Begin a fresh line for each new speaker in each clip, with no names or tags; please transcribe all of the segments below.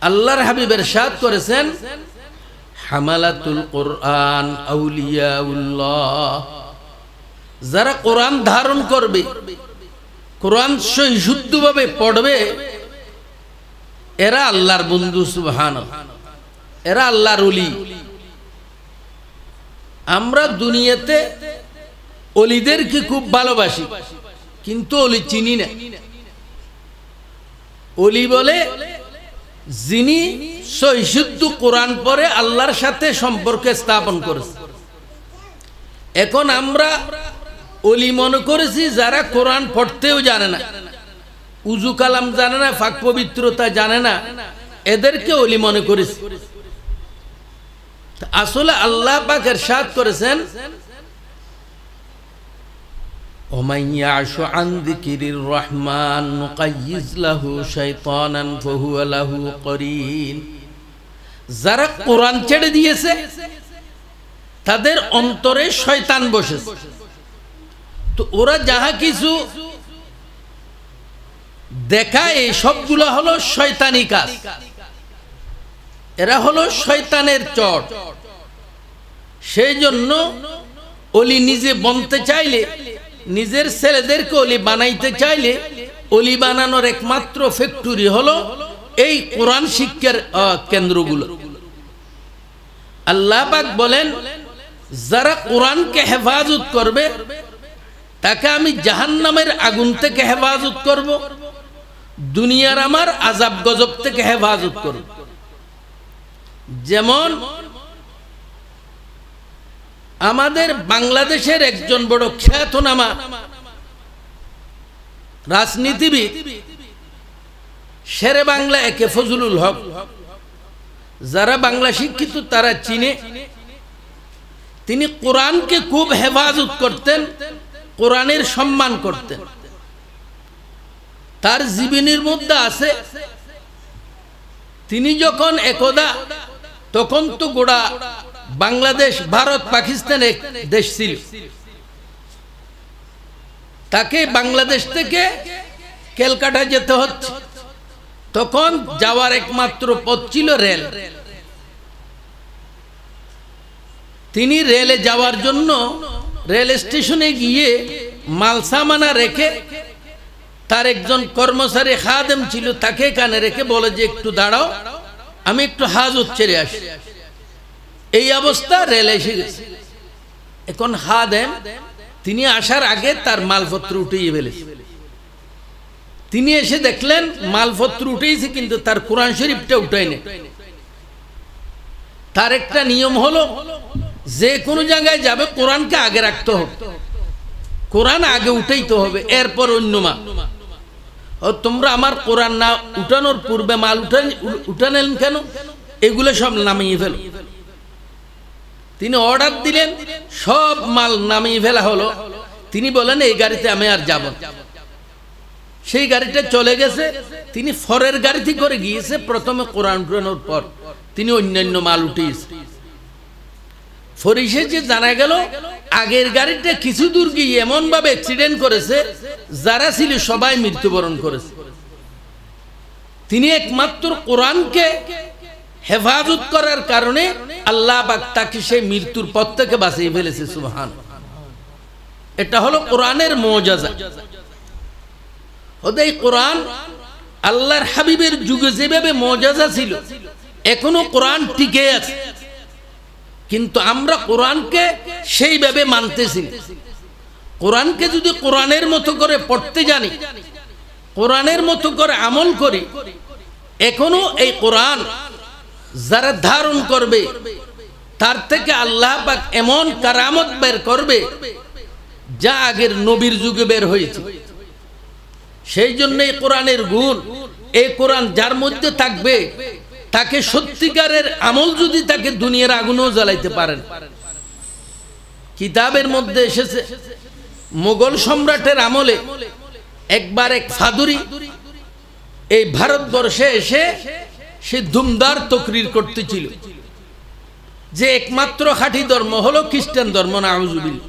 আল্লাহর হাবিব ইরশাদ করেছেন হামালাতুল কোরআন আউলিয়াউল্লাহ, যারা কোরআন ধারণ করবে, কোরআন শুদ্ধভাবে পড়বে, এরা আল্লাহর বন্ধু, সুবহানাল্লাহ, এরা আল্লাহর ওলি। আমরা দুনিয়াতে ওলিদেরকে খুব ভালোবাসি, কিন্তু ওলি চিনি না। ওলি বলে যিনি সহিশুদ্ধ কোরআন পড়ে আল্লাহর সাথে সম্পর্ক স্থাপন করেছে। এখন আমরা ওলি মনে করেছি যারা কোরআন পড়তেও জানে না, উজু কালাম জানে না, পাক পবিত্রতা জানে না, এদেরকে ওলি মনে করেছি। আসলে আল্লাহ পাক ইরশাদ করেছেন ওমান ইয়াশু আন যিকিরির রহমান নুকাইয়িজ লাহু শাইতানান ফাহুয়া লাহু করিন। যারা কোরআন ছেড়ে দিয়েছে তাদের অন্তরে শয়তান বসেছে। তো ওরা যাহা কিছু দেখায় এই সবগুলো হলো শয়তানি কাজ, এরা হলো শয়তানের চট। সেই জন্য ওলি নিজে বনতে চাইলে, নিজের ছেলেদেরকে ওলি বানাইতে চাইলে, ওলি বানানোর একমাত্র ফ্যাক্টরি হলো এই কোরআন শিক্ষার কেন্দ্রগুলো। আল্লাহ পাক বলেন যারা কোরআনকে হেফাজত করবে তাকে আমি জাহান্নামের আগুন থেকে হেফাজত করব, দুনিয়ার আমার আযাব গজব থেকে হেফাজত করব। যেমন আমাদের বাংলাদেশের একজন বড় খ্যাতনামা রাজনীতিবিদ শেরে বাংলা একে ফজলুল হক, যারা বাংলা শিক্ষিত তারা চিনে। তিনি কোরআনকে খুব হেফাজত করতেন, কোরআনের সম্মান করতেন। তার জীবনীর মধ্যে আছে তিনি যখন একদা, তখন তো গোড়া বাংলাদেশ, ভারত, পাকিস্তান এক দেশ ছিল, তাকে বাংলাদেশ থেকে ক্যালকাটা যেতে হচ্ছে। তখন যাওয়ার একমাত্র পথ ছিল রেল। তিনি রেলে যাওয়ার জন্য রেল স্টেশনে গিয়ে মাল সামানা রেখে, তার একজন কর্মচারী খাদেম ছিল, তাকে কানে রেখে বলে যে একটু দাঁড়াও, আমি একটু হাজত ছেড়ে আসি। এই অবস্থা রেলে এসে গেছে। এখন খাদেম তিনি আসার আগে তার মালপত্র উঠিয়ে ফেলেছে। তিনি এসে দেখলেন মালপত্র উঠেছে, কিন্তু তার কোরআন শরীফটা উঠায়নি। তার একটা নিয়ম হলো যে কোনো জায়গায় যাবে কোরআনকে আগে রাখতে হবে, কোরআন আগে উঠাইতে হবে, এরপর অন্য মাল। তোমরা আমার কোরআন না উঠানোর পূর্বে মাল উঠানেন কেন? এগুলো সব নামিয়ে ফেলো। তিনি অর্ডার দিলেন, সব মাল নামিয়ে ফেলা হলো। তিনি বলেন এই গাড়িতে আমি আর যাব না। সেই গাড়িটা চলে গেছে। তিনি ফরের গাড়িতে করে গিয়েছে। প্রথমে কোরআন উঠানোর পর তিনি অন্যান্য মাল উঠিয়েছে। ফরিসে যে জানা গেল আগের গাড়িটা কিছু দূর গিয়ে এমন ভাবে অ্যাক্সিডেন্ট করেছে, যারা ছিল সবাই মৃত্যুবরণ করেছে। তিনি একমাত্র কোরআনকে হেফাজত করার কারণে আল্লাহ পাক তাকে সেই মৃত্যুর পথ থেকে বাঁচিয়ে ফেলেছে। সুবহানাল্লাহ। এটা হলো কোরআনের মুআজিজা। ওই কোরআন আল্লাহর হাবিবের যুগে যেভাবে মুআজিজা ছিল, এখনো কোরআন টিকে আছে, কিন্তু আমরা কোরআনকে সেইভাবে মানতেছি না। কোরআনকে যদি কোরআনের মতো করে পড়তে জানি, কোরআনের মতো করে আমল করি, এখনো এই কোরআন যারা ধারণ করবে তার থেকে আল্লাহ পাক এমন কারামত বের করবে যা আগের নবীর যুগে বের হয়েছে। সেই জন্য এই কোরআনের গুণ, এই কোরআন যার মধ্যে থাকবে তাকে সত্যিকারের আমল যদি তাকে দুনিয়ার আগুনও জ্বালাইতে পারেন। কিতাবের মধ্যে এসেছে মোগল সম্রাটের আমলে একবার এক ফাদুরি এই ভারতবর্ষে এসে সে ধুমধার তকরির করতেছিল যে একমাত্র খাঁটি ধর্ম হলো খ্রিস্টান ধর্ম। নাউজুবিল্লাহ।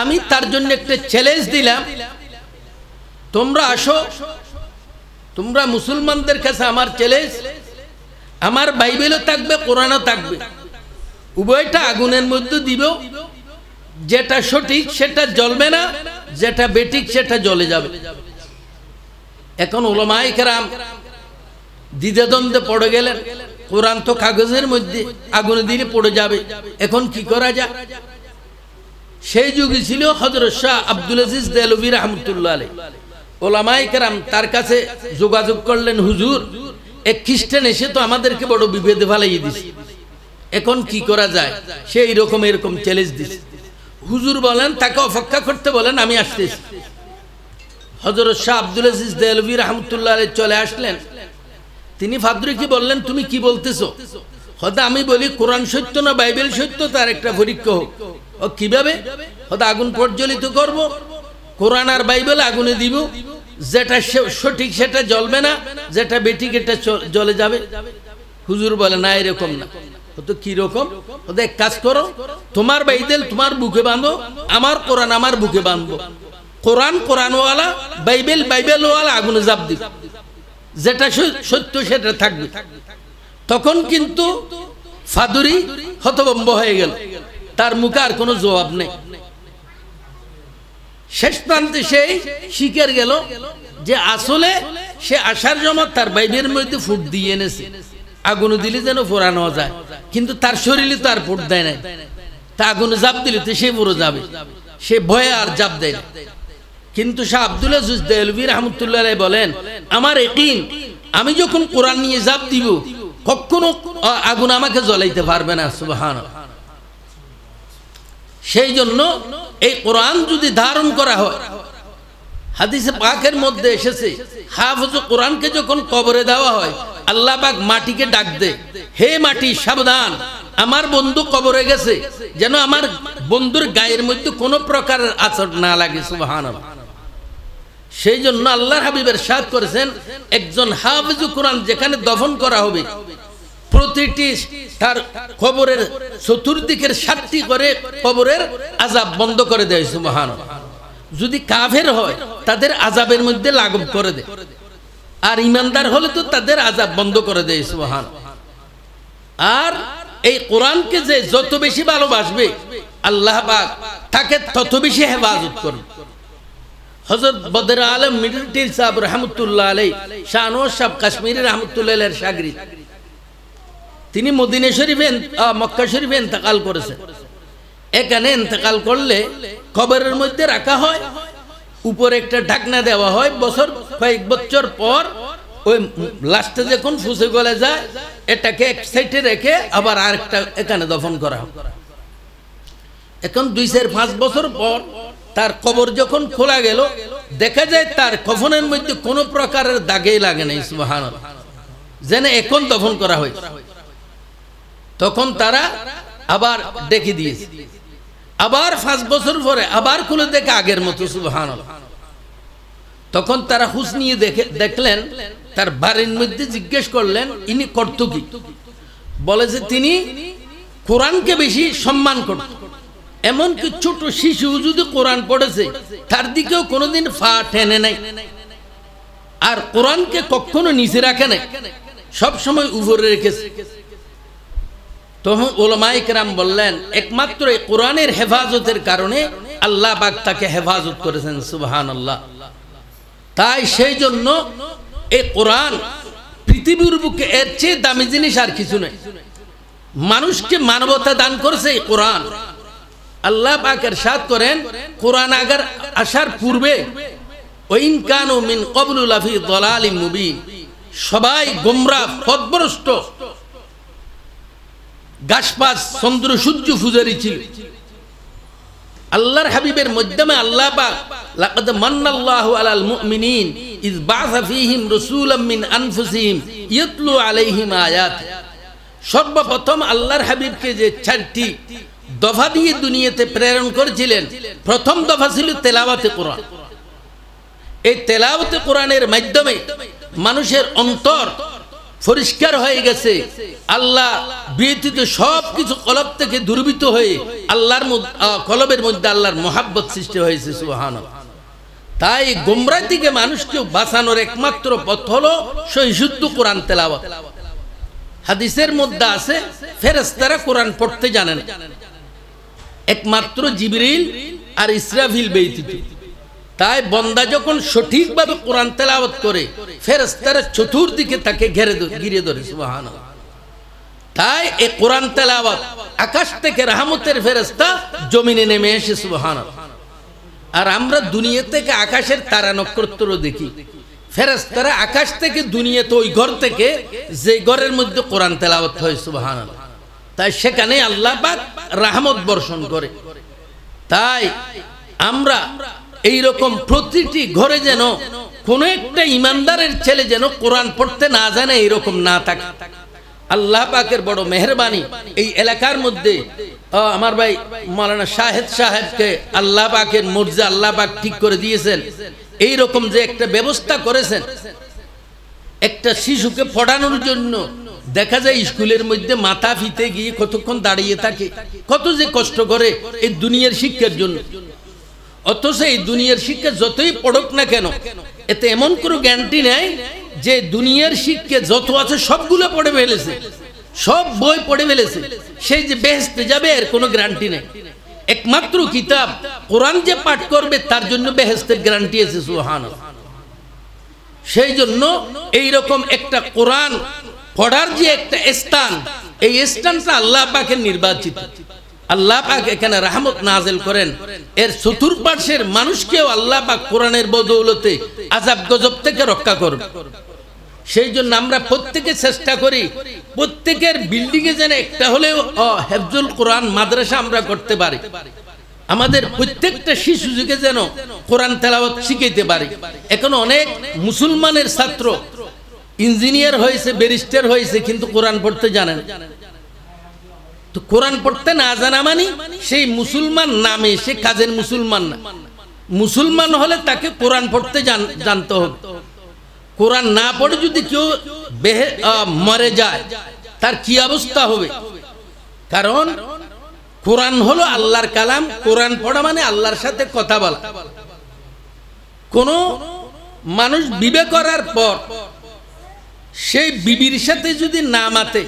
আমি তার জন্য একটা চ্যালেঞ্জ দিলাম, তোমরা আসো তোমরা মুসলমানদের কাছে আমার চ্যালেঞ্জ, আমার বাইবেলও থাকবে, কোরআনও থাকবে, উভয়টা আগুনের মধ্যে দিব, যেটা সঠিক সেটা জ্বলবে না, যেটা বেঠিক সেটা জ্বলে যাবে। এখন উলামায়ে কেরাম দ্বিধাদ্বন্দ্বে পড়ে গেলেন, কোরআন তো কাগজের মধ্যে, আগুনে দিলে পড়ে যাবে, এখন কি করা যায়? সেই যুগে ছিল হযরত শাহ আব্দুল আজিজ দেহলভী রাহমাতুল্লাহ আলাইহি। উলামায়ে কেরাম তার কাছে যোগাযোগ করলেন, হুজুর এক খ্রিস্টান এসে তো আমাদেরকে বড় বিভেদে ফেলাই দিছে, এখন কি করা যায়? সে এরকম চ্যালেঞ্জ দিছে। হুজুর বলেন তাকে অপেক্ষা করতে বলেন, আমি আসতেছি। হযরত শাহ আব্দুল আজিজ দেহলভী রাহমাতুল্লাহ আলাইহি চলে আসলেন। তিনি ফাদরিকে বললেন, তুমি কি বলতেছো? হয়তো আমি বলি কোরআন সত্য না বাইবেল সত্য, তার একটা পরীক্ষা হোক। ও কিভাবে? হয়তো আগুন প্রজ্বলিত করব, কোরআন আর বাইবেল আগুনে দিব, যেটা সঠিক সেটা জ্বলবে না, যেটা বেঠিক এটা জ্বলে যাবে। হুজুর বলে না, এরকম না। হয়তো কি রকম? হয়তো এক কাজ করো, তোমার বাইবেল তোমার বুকে বাঁধো, আমার কোরআন আমার বুকে বাঁধবো, কোরআন কোরআনওয়ালা, বাইবেল বাইবেলওয়ালা আগুনে জাপ দিব, যেটা সত্য সেটা থাকবে। তখন কিন্তু ফাদুরি হতভম্ব হয়ে গেল, তার মুখে আর কোনো জবাব নেই। শেষ প্রান্তে সেই শিকার গেল যে আসলে সে আসার জন্য তার বাইবেলের মধ্যে ফুট দিয়ে এনেছে, আগুনে দিলে যেন পোড়ানো যায়, কিন্তু তার শরীরে তো আর ফুট দেয় নাই। তা আগুনে জাপ দিলে তো সে পুরো যাবে, সে ভয়ে আর জাপ দেয় না। কিন্তু শাহ আব্দুল আজিজ দেহলভী রাহমাতুল্লাহ আলাইহি বলেন, আমার ইয়াকিন, আমি যখন কোরআন নিয়ে জাপ দিব কখনো আগুন আমাকে জ্বলাইতে পারবে না। সুবহানাল্লাহ। সেই জন্য এই কোরআন যদি ধারণ করা হয়, হাদিসে পাকের মধ্যে এসেছে, হাফেজ কোরআনকে যখন কবরে দেওয়া হয়, আল্লাহ পাক মাটিকে ডাক দেয়, হে মাটি সাবধান, আমার বন্ধু কবরে গেছে, যেন আমার বন্ধুর গায়ের মধ্যে কোনো প্রকারের আচর না লাগে। সুবহানাল্লাহ। সেই জন্য আল্লাহর হাবিবের সাথ করেছেন, একজন হাফেজ কোরআন যেখানে দফন করা হবে, প্রতিটি তার কবরের চতুর্দিকের 7টি করে কবরের আযাব বন্ধ করে দেয়। সুবহানাল্লাহ। যদি কাফের হয় তাদের আযাবের মধ্যে লাঘব করে দেয়, আর ইমানদার হলে তো তাদের আযাব বন্ধ করে দেয়। সুবহানাল্লাহ। আর এই কোরআনকে যে যত বেশি ভালোবাসবে, আল্লাহ পাক তাকে তত বেশি হেফাজত করবে। হযরত বদর আলম মিডলটির সাহেব রাহমাতুল্লাহ আলাইহি, শাহ আনোয়ার সাহেব কাশ্মীরি রাহমাতুল্লাহ আলাইহির শাগরিদ, তিনি মদিনা শরীফে মক্কা শরীফে ইন্তেকাল করেছেন। এখানে ইন্তেকাল করলে কবরের মধ্যে রাখা হয়, উপরে একটা ঢাকনা দেওয়া হয়, কয়েক বছর পর ওই লাস্টে যখন ফুসে গলে যায়, এটাকে এক সাইডে রেখে আবার আরেকটা এখানে দফন করা হয়। এখন 2-5 বছর পর তার কবর যখন খোলা গেল, দেখা যায় তার কফনের মধ্যে কোনো প্রকারের দাগেই লাগে নাই। সুবহানাল্লাহ। যেন এখন দফন করা হয়। তখন তারা আবার ডেকে দিয়েছে, আবার 5 বছর পরে আবার খুলে দেখে আগের মতো। সুবহানাল্লাহ। তখন তারা হুঁশ নিয়ে দেখলেন, তার বাড়ির মধ্যে জিজ্ঞেস করলেন, ইনি করত কি? বলে যে তিনি কোরআনকে বেশি সম্মান করত, এমনকি ছোট শিশু যদি কোরআন পড়েছে তার দিকেও কোনোদিন পা টেনে নাই, আর কোরআনকে কখনো নিচে রাখে নাই, সব সময় উপরে রেখেছে। তখন উলামায়ে কেরাম বললেন, একমাত্র এই কোরআনের হেফাজতের কারণে আল্লাহ পাক তাকে হেফাজত করেছেন। সুবহানাল্লাহ। তাই সেই জন্য এই কোরআন পৃথিবীর বুকে এর চেয়ে দামি জিনিস আর কিছু নেই। মানুষকে মানবতা দান করেছে এই কোরআন। আল্লাহ পাক ইরশাদ করেন, কোরআন আগের আসার পূর্বে ওয়াইন কানু মিন ক্বাবলু লাফি যালালিম মুবিন, সবাই গোমরাহ পথভ্রষ্ট, গাছপাছ চন্দ্র সূর্য পূজারী ছিল। আল্লাহর হাবিবের মাধ্যমে আল্লাহ পাক লাকাদ মান্নাল্লাহু আলাল মুমিনিন ইয বা'সা ফীহিম রাসূলাম মিন আনফুসিহিম ইয়াতলু আলাইহিম আয়াত। সর্বপ্রথম আল্লাহর হাবিবকে যে 4টি দফা দিয়ে দুনিয়াতে প্রেরণ করেছিলেন, প্রথম দফা ছিল তেলাওয়াতে কোরআন। এই তেলাওয়াতে কোরআনের মাধ্যমে মানুষের অন্তর পরিষ্কার হয়ে গেছে, আল্লাহ ব্যতীত সবকিছু কলব থেকে দূরীভূত হয়ে আল্লাহর কলবের মধ্যে আল্লাহর মহাব্বত সৃষ্টি হয়েছে। সুবহানাল্লাহ। তাই গোমরাহ থেকে মানুষকে বাঁচানোর একমাত্র পথ হলো সহিশুদ্ধ কোরআন তেলাওয়াত। হাদিসের মধ্যে আছে ফেরেশতারা কোরআন পড়তে জানেন একমাত্র জিবরিল আর ইসরাফিল ব্যতীত। তাই বান্দা যখন সঠিকভাবে কোরআন তেলাওয়াত করে ফেরেশতারা চতুর্দিকে তাকে ঘিরে ধরে সুবহানাল্লাহ। তাই এই কোরআন তেলাওয়াত আকাশ থেকে রহমতের ফেরেশতা জমিনে নেমে এসে সুবহানাল্লাহ। আর আমরা দুনিয়া থেকে আকাশের তারা নক্ষত্র দেখি, ফেরেশতারা আকাশ থেকে দুনিয়াতে ওই ঘর থেকে যে ঘরের মধ্যে কোরআন তেলাওয়াত হয় সুবহানাল্লাহ, তাই সেখানে আল্লাহ পাক রহমত বর্ষণ করে। তাই আমরা এই রকম প্রতিটি ঘরে যেন কোনো একটা ইমানদারের ছেলে যেন কোরআন পড়তে না জানে এরকম না থাকে। আল্লাহ পাকের বড় মেহেরবানি, এই এলাকার মধ্যে আমার ভাই মাওলানা শাহেদ সাহেবকে আল্লাহ পাকের মর্যাদা আল্লাহ পাক ঠিক করে দিয়েছেন। এই রকম যে একটা ব্যবস্থা করেছেন, একটা শিশুকে পড়ানোর জন্য দেখা যায় স্কুলের মধ্যে মাথা ফিতে গিয়ে কতক্ষণ দাঁড়িয়ে থাকে, কত যে কষ্ট করে এই দুনিয়ার শিক্ষার জন্য। অথচ এই দুনিয়ার শিক্ষা যতই পড়ুক না কেন, এতে এমন কোনো গ্যারান্টি নেই যে দুনিয়ার শিক্ষা যত আছে সবগুলো পড়ে ফেলেছে, সব বই পড়ে ফেলেছে, সেই যে বেহেশতে যাবে এর কোনো গ্যারান্টি নেই। একমাত্র কিতাব কোরআন যে পাঠ করবে তার জন্য বেহেশতের গ্যারান্টি আছে সুবহানাল্লাহ। সেই জন্য এই রকম একটা কোরআন পড়ার যে একটা স্থান, এই স্থানটা আল্লাহ পাকের নির্বাচিত। আল্লাহ পাক এখানে রহমত নাযিল করেন, এর চতুর্পার্শ্বের মানুষকেও আল্লাহ পাক কোরআনের বদৌলতে আযাব গজব থেকে রক্ষা করবে। সেই জন্য আমরা প্রত্যেকে চেষ্টা করি প্রত্যেকের বিল্ডিং এ যেন একটা হলেও হেফজুল কোরআন মাদ্রাসা আমরা করতে পারি, আমাদের প্রত্যেকটা শিশুকে যেন কোরআন তেলাওয়াত শিখাইতে পারি। এখন অনেক মুসলমানের ছাত্র ইঞ্জিনিয়ার হয়েছে, ব্যারিস্টার হয়েছে, কিন্তু কোরআন পড়তে জানেন। তো কোরআন পড়তে না জানা মানে সেই মুসলমান নামে সে কাজের মুসলমান না। মুসলমান হলে তাকে কোরআন পড়তে জানতে হবে। কোরআন না পড়ে যদি কেউ মরে যায় তার কি অবস্থা হবে? কারণ কোরআন হলো আল্লাহর কালাম, কোরআন পড়া মানে আল্লাহর সাথে কথা বলা। কোন মানুষ বিয়ে করার পর সেই বিবির সাথে যদি না মাতে,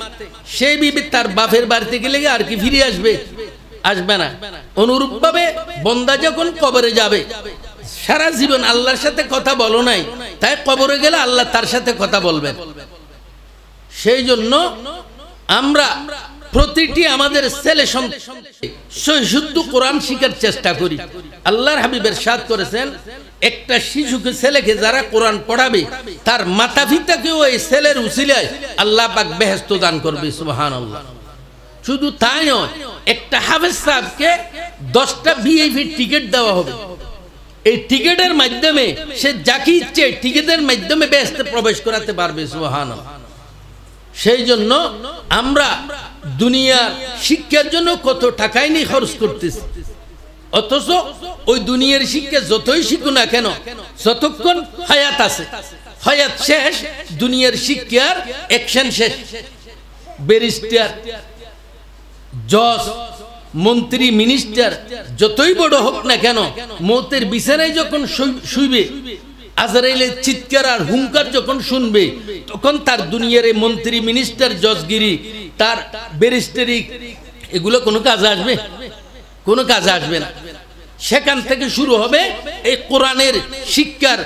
সেই বিবি তার বাপের বাড়িতে গেলে আর কি ফিরে আসবে? আসবে না। অনুরূপ ভাবে বান্দা যখন কবরে যাবে, সারা জীবন আল্লাহর সাথে কথা বলো নাই, তাই কবরে গেলে আল্লাহ তার সাথে কথা বলবেন। সেই জন্য আমরা প্রতিটি আমাদের ছেলে সহিশুদ্ধ কোরআন শিখার চেষ্টা করি। আল্লাহর হাবিব ইরশাদ করেছেন, একটা শিশুকে ছেলেকে যারা কোরআন পড়াবে তার মাতা পিতাকেও এই ছেলের উসিলায় আল্লাহ পাক বেহেশত দান করবে সুবহানাল্লাহ। শুধু তাই নয়, একটা হাফেজ সাহেবকে 10টা ভিআইপি টিকিট দেওয়া হবে। এই টিকিটের মাধ্যমে সে যাকে ইচ্ছে টিকিটের মাধ্যমে বেহেশতে প্রবেশ করাতে পারবে সুবহানাল্লাহ। সেই জন্য আমরা দুনিয়ার শিক্ষার জন্য কত টাকাই নিয়ে খরচ করতেছি, অথচ ওই দুনিয়ার শিক্ষা যতই শিখু না কেন, যতক্ষণ হায়াত আছে, হায়াত শেষ, দুনিয়ার শিক্ষার অ্যাকশন শেষ। ব্যারিস্টার, জজ, মন্ত্রী, মিনিস্টার যতই বড় হোক না কেন, মৌতের বিছানায় যখন শুইবে, আজরাইলের চিৎকার আর হুঙ্কার যখন শুনবে, তখন তার দুনিয়ার এই মন্ত্রী, মিনিস্টার, জজগিরি, তার ব্যারিস্টারি এগুলো কোনো কাজে আসবে? কোনো কাজে আসবে না। সেখান থেকে শুরু হবে এই কোরআনের শিক্ষার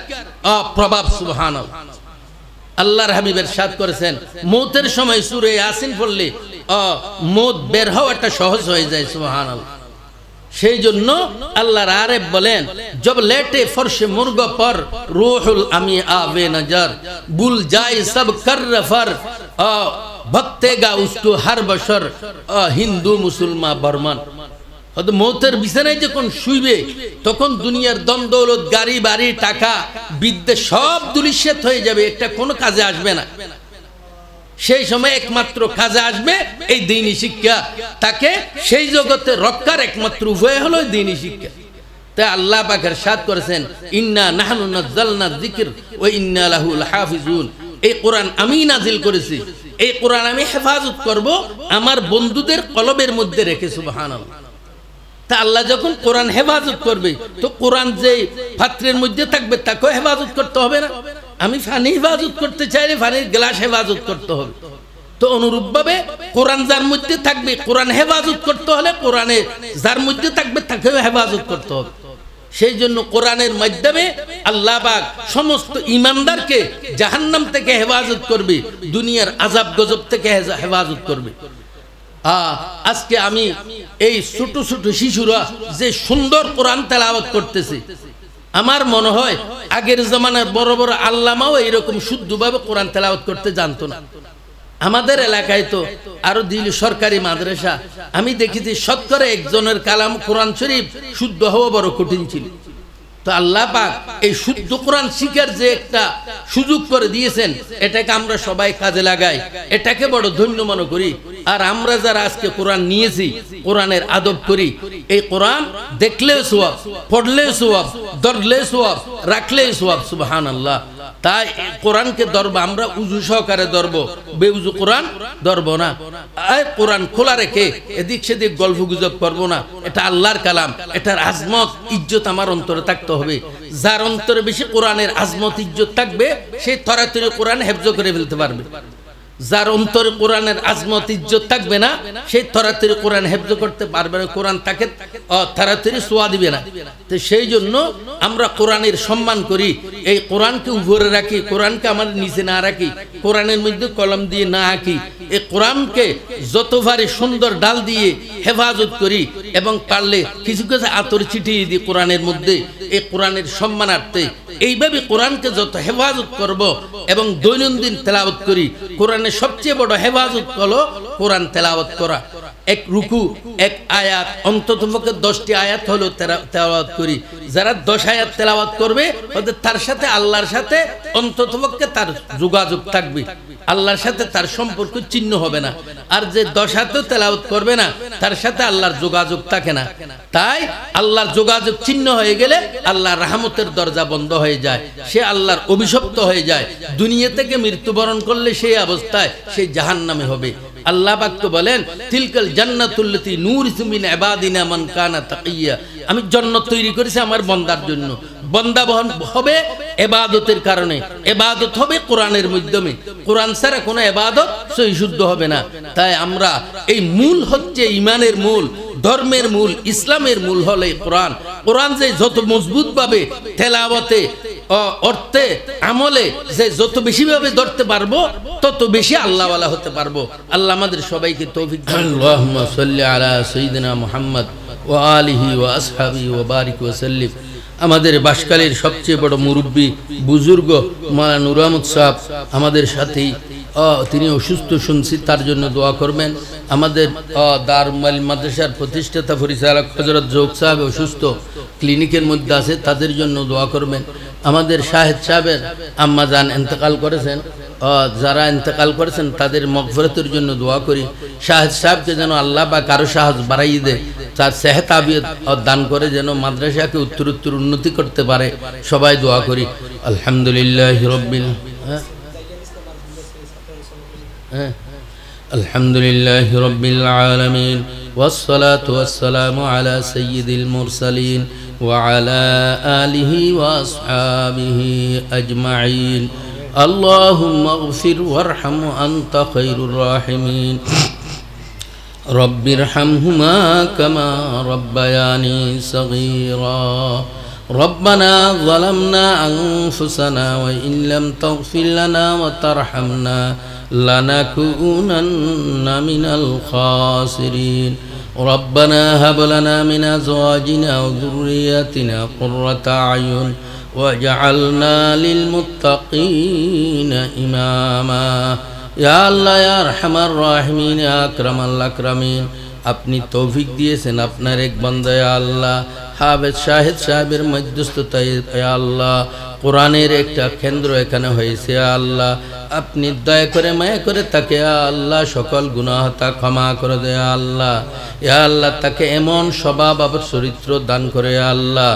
প্রভাব সুবহানাল্লাহ। আল্লাহর হাবিব ইরশাদ করেছেন, মৌতের সময় সূরা ইয়াসিন পড়লে মৌত বের হওয়াটা সহজ হয়ে যায় সুবহানাল্লাহ। সেই জন্য আল্লাহর আরেফ বলেন, জব লেটে ফরশে মুর্গ পর রূহুল আমি আবে নজর, ভুল যায় সব কর ফর ভক্তেগা উসকো হর বশর, হিন্দু মুসলমান বর্মন। মৌতের বিছানায় যখন শুইবে তখন দুনিয়ার দম দৌলত, গাড়ি বাড়ি, টাকা, বিদ্যা সব দুলিশ্বাত হয়ে যাবে, একটা কোনো কাজে আসবে না। সেই সময় একমাত্র কাজে আসবে এই দ্বীনি শিক্ষা। তাকে সেই জগতে রক্ষার একমাত্র উপায় হলো দ্বীনি শিক্ষা। তাই আল্লাহ পাক ইরশাদ করেছেন, ইন্না নাহনু নাযালনা যিকর ওয়া ইন্না লাহু লাহাফিজুন। এই কোরআন আমি নাজিল করেছি, এই কোরআন আমি হেফাজত করব আমার বন্ধুদের কলবের মধ্যে রেখে সুবহানাল্লাহ। তা আল্লাহ যখন কোরআন হেফাজত করবে তো কোরআন যে পাত্রের মধ্যে থাকবে তাকেও হেফাজত করতে হবে না? আমি পানি হেফাজত করতে চাইলে পানির গ্লাস হেফাজত করতে হবে। তো অনুরূপভাবে কোরআন যার মধ্যে থাকবে, কোরআন হেফাজত করতে হলে কোরআনে যার মধ্যে থাকবে তাকেও হেফাজত করতে হবে। সেই জন্য কোরআনের মাধ্যমে আল্লাহ পাক সমস্ত ঈমানদারকে জাহান্নাম থেকে হেফাজত করবে, দুনিয়ার আযাব গজব থেকে হেফাজত করবে। আজকে আমি এই ছোট ছোট শিশুরা যে সুন্দর কোরআন তেলাওয়াত করতেছে, আমার মনে হয় আগের জামানার বড় বড় আল্লামাও এইরকম শুদ্ধভাবে কোরআন তেলাওয়াত করতে জানতো না। আমাদের এলাকায় তো আরো দিল সরকারি মাদ্রাসা, আমি দেখেছি শতকরা একজনের কালাম কোরআন শরীফ শুদ্ধ হওয়া বড় কঠিন ছিল। তো আল্লাহ পাক এই শুদ্ধ কোরআন শিখার যে একটা সুযোগ করে দিয়েছেন, এটাকে আমরা সবাই কাজে লাগাই, এটাকে বড় ধন্য মনে করি। আর আমরা যারা আজকে কোরআন নিয়েছি, কোরআনের আদব করি, এই কোরআন দেখলেও সওয়াব, পড়লেও সওয়াব, ধরলেও সওয়াব, রাখলেও সওয়াব। সুবহানাল্লাহ। তাই কোরআনকে ধরব, আমরা উজু সহকারে ধরব, বেউজু কোরআন ধরব না। কোরআন খোলা রেখে এদিক সেদিক গল্প গুজব করবো না। এটা আল্লাহর কালাম, এটার আজমত ইজ্জত আমার অন্তরে থাকতে হবে। যার অন্তরে বেশি কোরআনের আজমত ইজ্জত থাকবে, সে তরাতরি কোরআন হেফজ করে ফেলতে পারবে। যার অন্তরে কোরআনের আজমত ইজ্জত থাকবে না, সেই তরাতরি কোরআন হেফজ করতে পারবে না, কোরআন তাকে তাড়াতাড়ি সোয়া দিবে না। তো সেই জন্য আমরা কোরআনের সম্মান করি, এই কোরআনকে উপরে রাখি, কোরআনকে আমাদের নিচে না রাখি, কোরআনের মধ্যে কলম দিয়ে না আঁকি, এই কোরআনকে যত পারি সুন্দর ডাল দিয়ে হেফাজত করি, এবং পারলে কিছু কিছু আতর ছিটিয়ে দিই কোরআনের মধ্যে, এই কোরআনের সম্মানার্থে। এইভাবে কোরআনকে যত হেফাজত করব এবং দৈনন্দিন তেলাওয়াত করি, কোরআনের সবচেয়ে বড় হেফাজত হলো কোরআন তেলাওয়াত করা। এক রুকু, এক আয়াত, অন্ততপক্ষে 10টি আয়াত হলো তেলাওয়াত করি। যারা 10 আয়াত তেলাওয়াত করবে, ওদের তার সাথে আল্লাহর সাথে অন্ততপক্ষে তার যোগাযোগ থাকবে, আল্লাহর সাথে তার সম্পর্ক চিহ্ন হবে না। আর যে 10 আয়াতও তেলাওয়াত করবে না, তার সাথে আল্লাহর যোগাযোগ থাকে না। তাই আল্লাহর যোগাযোগ চিহ্ন হয়ে গেলে আল্লাহর রহমতের দরজা বন্ধ হয়ে যায়, সে আল্লাহর অভিশপ্ত হয়ে যায়। দুনিয়া থেকে মৃত্যুবরণ করলে সেই অবস্থায় সে জাহান্নামে হবে। আল্লাহ পাক তো বলেন, তিলকাল জান্নাতুল্লাতী নূরিসু মিন ইবাদিনা মান কানা তাকিয়া। আমি জান্নাত তৈরি করেছি আমার বান্দার জন্য। বান্দা হবে ইবাদতের কারণে, ইবাদত হবে কোরআনের মাধ্যমে। কোরআন ছাড়া কোনো ইবাদত সহি শুদ্ধ হবে না। তাই আমরা এই মূল হচ্ছে ঈমানের মূল, ধর্মের মূল, ইসলামের মূল হলো কোরআন। কোরআন যে যত মজবুত ভাবে তেলাওয়াতে, অর্থে, আমলে যে যত বেশি ভাবে ধরতে পারবো, তত বেশি আল্লাহওয়ালা হতে পারবো। আল্লাহ আমাদের সবাইকে তৌফিক দান। আল্লাহুম্মা সাল্লি আলা সাইয়্যিদিনা মুহাম্মদ ওয়া আলিহি ওয়া আসহাবিহি ওয়া বারিক ওয়া সাল্লিম। আমাদের বাসকালের সবচেয়ে বড় মুরব্বী বুজুর্গ মাওলানা নূর আহমদ সাহেব আমাদের সাথেই, তিনি অসুস্থ শুনছি, তার জন্য দোয়া করবেন। আমাদের দারুল মাদ্রাসার প্রতিষ্ঠাতা পরিচালক হযরত জোক সাহেব অসুস্থ, ক্লিনিকের মধ্যে আছে, তাদের জন্য দোয়া করবেন। আমাদের শাহেদ সাহেবের আম্মা জান ইন্তেকাল করেছেন, যারা ইন্তেকাল করেছেন তাদের মাগফিরাতের জন্য দোয়া করি। শাহেদ সাহেবকে যেন আল্লাহ বা কারো সাহস বাড়াইয়ে দেয়, তার সেহত আফিয়ত দান করে যেন মাদ্রাসাকে উত্তরোত্তর উন্নতি করতে পারে। সবাই দোয়া করি। আলহামদুলিল্লাহি রাব্বিল আলহামদুলিল্লাহি রাব্বিল আলামিন ওয়াসসালাতু ওয়াসসালামু আলা সাইয়্যিদিল মুরসালিন ওয়া আলা আলিহি ওয়া আসহাবিহি আজমাইন। আল্লাহুম্মা ইগফির ওয়ারহাম আনতা খায়রুর রাহিমিন। রব্বিরহামহুমা কামা রাব্বায়ানি সগীরা। ربنا ظلمنا أنفسنا وإن لم تغفر لنا وترحمنا لنكونن من الخاسرين. ربنا هب لنا من أزواجنا وذرياتنا قرة أعين واجعلنا للمتقين إماما. يا الله يا أرحم الراحمين يا أكرم الأكرمين. আপনি তৌফিক দিয়েছেন আপনার এক বান্দা, আল্লাহ হাফেজ শাহেদ সাহেবের মধ্যস্থতায় আল্লাহ কোরআনের একটা কেন্দ্র এখানে হয়েছে আল্লাহ, আপনি দয়া করে মায়া করে তাকে আল্লাহ সকল গুনাহ তা ক্ষমা করে দেয় আল্লাহ। ইয়া আল্লাহ তাকে এমন স্বভাব আবার চরিত্র দান করে আল্লাহ,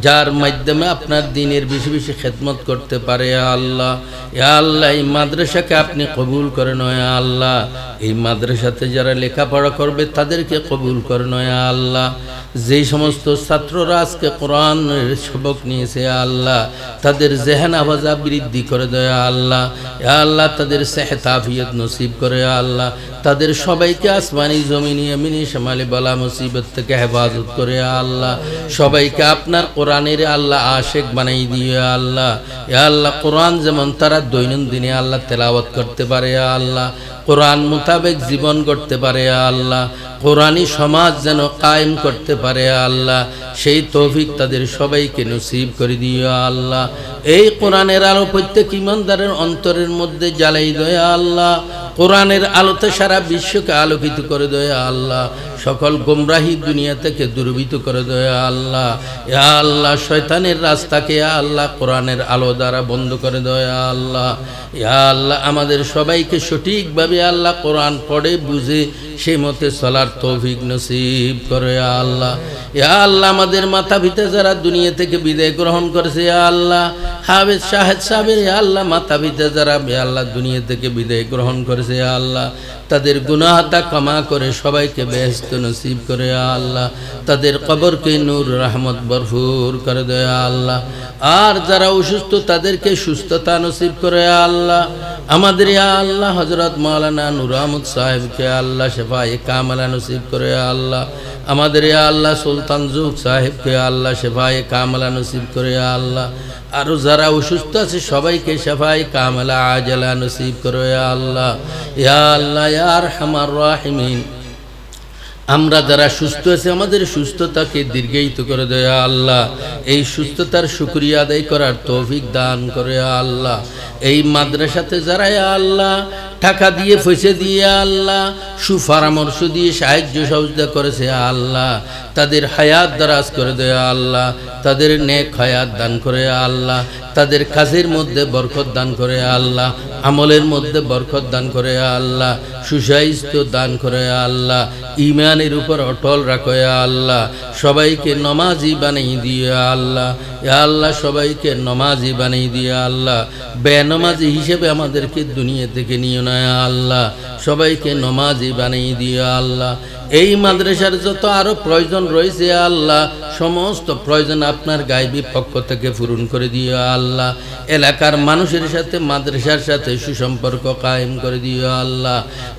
যার মাধ্যমে আপনার দ্বীনের বেশি বেশি খেদমত করতে পারে আল্লাহ। ইয়া আল্লাহ এই মাদ্রাসাকে আপনি কবুল করে নয় আল্লাহ, এই মাদ্রাসাতে যারা লেখাপড়া করবে তাদেরকে কবুল করে নয় আল্লাহ। যেই সমস্ত ছাত্ররা আজকে কোরআনের সবক নিয়েছে আল্লাহ, তাদের জেহেন আওয়াজা বৃদ্ধি করে দেয় আল্লাহ। ইয়া আল্লাহ তাদের সেহত আফিয়ত নসিব করে আল্লাহ, তাদের সবাইকে আসমানি জমিনি এমিনি শামালি বালা মুসিবত থেকে হেফাজত করে আল্লাহ। সবাইকে আপনার কোরআনের আল্লাহ আশেক বানাই দিয়ে আল্লাহ। ইয়া আল্লাহ কোরআন যেমন তারা দৈনন্দিনে আল্লাহ তেলাওয়াত করতে পারে আল্লাহ, কোরআন মোতাবেক জীবন করতে পারে আল্লাহ, কোরআনী সমাজ যেন কায়েম করতে পারে আল্লাহ, সেই তৌফিক তাদের সবাইকে নসিব করে দিও আল্লাহ। এই কোরআনের আলো প্রত্যেক ইমানদারের অন্তরের মধ্যে জ্বালাই দেয় আল্লাহ, কোরআনের আলোতে সারা বিশ্বকে আলোকিত করে দেয় আল্লাহ, সকল গোমরাহি দুনিয়া থেকে দূরীভূত করে দেয় আল্লাহ। ইয়া আল্লাহ শয়তানের রাস্তাকে আল্লাহ কোরআনের আলো দ্বারা বন্ধ করে দেয় আল্লাহ। ইয়া আল্লাহ আমাদের সবাইকে সঠিকভাবে আল্লাহ কোরআন পড়ে বুঝে সেই মতে চলার তৌফিক নসিব করে আল্লাহ। ইয়া আল্লাহ আমাদের মাতা পিতা যারা দুনিয়া থেকে বিদায় গ্রহণ করেছে ইয়া আল্লাহ, হাফেজ শাহেদ সাহেবের ইয়া আল্লাহ মাতা পিতা যারা ইয়া আল্লাহ দুনিয়া থেকে বিদায় গ্রহণ করেছে ইয়া আল্লাহ, তাদের গুনাহটা ক্ষমা করে সবাইকে বেহেশত নসিব করে আল্লাহ, তাদের কবরকে নূর রহমত ভরপুর করে দেয় আল্লাহ। আর যারা অসুস্থ তাদেরকে সুস্থতা নসিব করে আল্লাহ। আমাদের ইয়া আল্লাহ হযরত মাওলানা নূর আহমদ সাহেবকে আল্লাহ শেফায়ে কামেলা নসিব করে আল্লাহ। আমাদের ইয়া আল্লাহ সুলতান জুক সাহেবকে আল্লাহ শেফায়ে কামেলা নসিব করে আল্লাহ। আরো যারা অসুস্থ আছে সবাইকে শেফায়ে কামেলা আজলা নসিব করে আল্লাহ। ইয়া আল্লাহ ইয়া আরহামার রাহিমিন, আমরা যারা সুস্থ আছি আমাদের সুস্থতাকে দীর্ঘায়িত করে দেয় আল্লাহ, এই সুস্থতার শুকরিয়া আদায় করার তৌফিক দান করে আল্লাহ। এই মাদ্রাসাতে যারা আল্লাহ টাকা দিয়ে পয়সা দিয়ে আল্লাহ সুপরামর্শ দিয়ে সাহায্য সহযোগিতা করেছে আল্লাহ, তাদের হায়াত দারাজ করে দেয় আল্লাহ, তাদের নেক হায়াত দান করে আল্লাহ, তাদের কাজের মধ্যে বরকত দান করে আল্লাহ, আমলের মধ্যে বরকত দান করে আল্লাহ, সুস্বাস্থ্য দান করে আল্লাহ, ঈমানের উপর অটল রাখো আল্লাহ, সবাইকে নমাজি বানিয়ে দিয়ে আল্লাহ। ইয়া আল্লাহ সবাইকে নমাজি বানিয়ে দিয়ে আল্লাহ, বেনমাজি হিসেবে আমাদেরকে দুনিয়া থেকে নিও না আল্লাহ, সবাইকে নমাজি বানিয়ে দিয়ে আল্লাহ। এই মাদ্রাসার যত আরো প্রয়োজন রয়েছে আল্লাহ, সমস্ত প্রয়োজন আপনার গায়বী পক্ষ থেকে পূরণ করে দিও আল্লাহ। এলাকার মানুষের সাথে মাদ্রাসার সাথে সুসম্পর্ক কায়েম করে দিও আল্লাহ,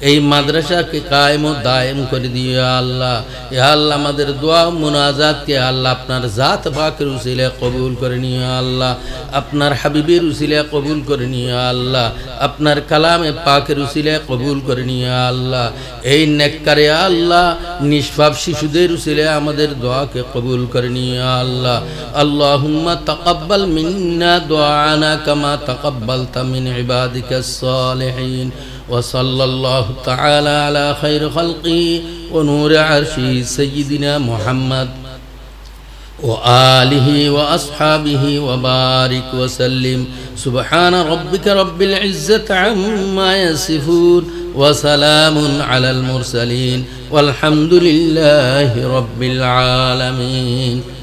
এই মাদ্রাসাকে কায়েম ও দায়েম করে দিও আল্লাহ। ইয়া আল্লাহ আমাদের দোয়া মুনাজাতকে আল্লাহ আপনার জাত পাকের উসিলায় কবুল করে নিও আল্লাহ, আপনার হাবিবের উসিলায় কবুল করে নিও আল্লাহ, আপনার কালামে পাকের উসিলায় কবুল করে নিও আল্লাহ। এই নেককারে আল্লাহ নিষ্পাপ শিশুদের উসিলায় আমাদের দোয়াকে কবুল করে নিও আল্লাহ। আল্লাহুম্মা তাকাব্বাল মিন্না দুআনা কামা তাকাব্বালতা মিন ইবাদিকাস সালিহিন। وصلى الله تعالى على خير خلقه ونور عرشه سيدنا محمد وآله وأصحابه وبارك وسلم. سبحان ربك رب العزة عما يصفون وسلام على المرسلين والحمد لله رب العالمين.